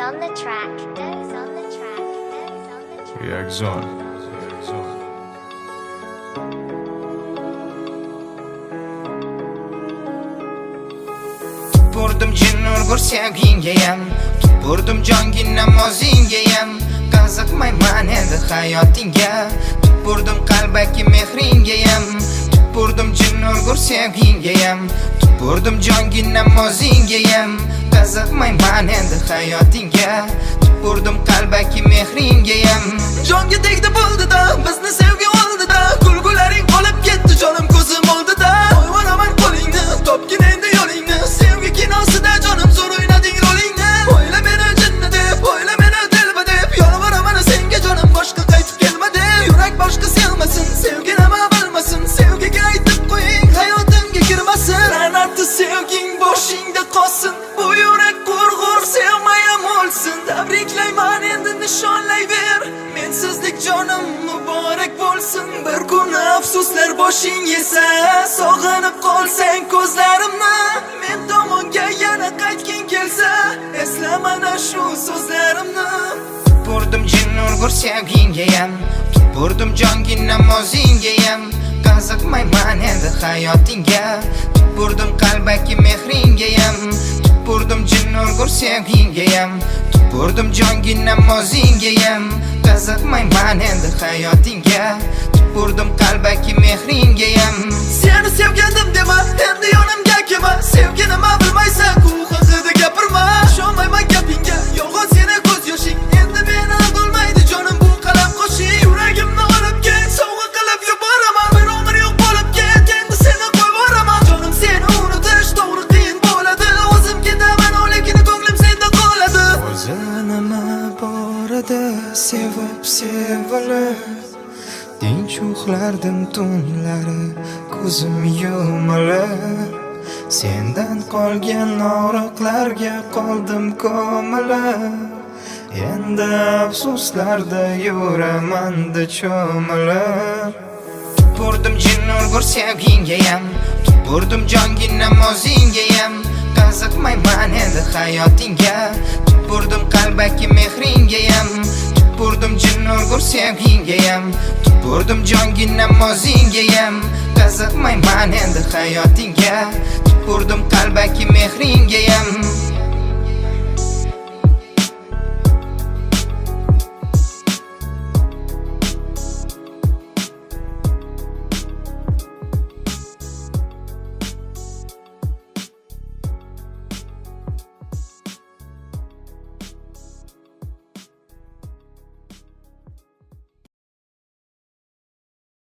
on the track. Goes on the track. Goes on the track. Reaction. Tupurdim jin urgur sevgingayam, tupurdim jongi namozingayam. Qiziqmayman endi hayotingga, tupurdim qalbaki mehringayam. Tupurdim jin urgur sevgingayam, tupurdim jongi namozingayam. Qiziqmayman endi hayotingga, tupurdim qalbaki mehringayam. Jonga tegdi bo'ldi-da, bizni sevgi oldi-da, kulgularing olib ketdi jonim ko'zim oldida. Qo'yvaraman qo'lingni, topgin endi yo'lingni, sevgi kinosida jonim zo'r o'ynading rolingni. O'yla meni jinni deb, o'yla meni dilba deb, yolvoraman senga jonim boshqa qaytib kelma deb. Yurak boshqa sevmasin, sevgi nima bilmasin, sevgiga aytib qo'ying, hayotimga kirmasin. La'natli sevging boshingda qolsin, bu yurak qurg'ur sevmayam o'lsin. Tabriklayman endi nishonlayver, mensizlik jonim muborak bo'lsin. Bir kun afsuslar boshing yesa, sog'inib qolsang ko'zlarimni, men tomonga yana qaytging kelsa, esla mana shu so'zlarimni. Tupurdim jin urgur sevgingayam, tupurdim jongi namozingayam. Qiziqmayman endi hayotingga, tupurdim qalbaki mehringayam. Tupurdim jin urgur sevgingayam, tupurdim jongi namozingayam. Qiziqmayman endi hayotingga, tupurdim qalbaki mehringayam. Seni sevgandim dema, endi yonimga kelma. Sevgi nima bilmaysan, ku haqida gapirma. Ishonmayman gapingga, yolg'on seni ko'z yoshing. Endi meni aldolmaydi jonim bu qalam qo'shing. Yuragimni olib ket, sovg'a qilib yuboraman. Bir umr yo'q bo'lib ket, endi seni qo'yvoraman. Jonim seni unutish to'g'ri qiyin bo'ladi. O'zim ketaman, lekin ko'nglim senda qoladi. O'zi nima bor edi, sevib sevilib, tinch uxlardim tunlari ko'zim yumilib. Sendan qolgan og'riqlarga qoldim ko'milib. Endi afsuslarda yuraman-da cho'milib. Tupurdim jin urgur sevgingayam, tupurdim jongi namozingayam. Qiziqmayman endi hayotingga, tupurdim qalbaki mehringayam. Tupurdim jin urgur sevgingayam, tupurdim jongi namozingayam. Qiziqmayman endi hayotingga, tupurdim qalbaki mehringayam.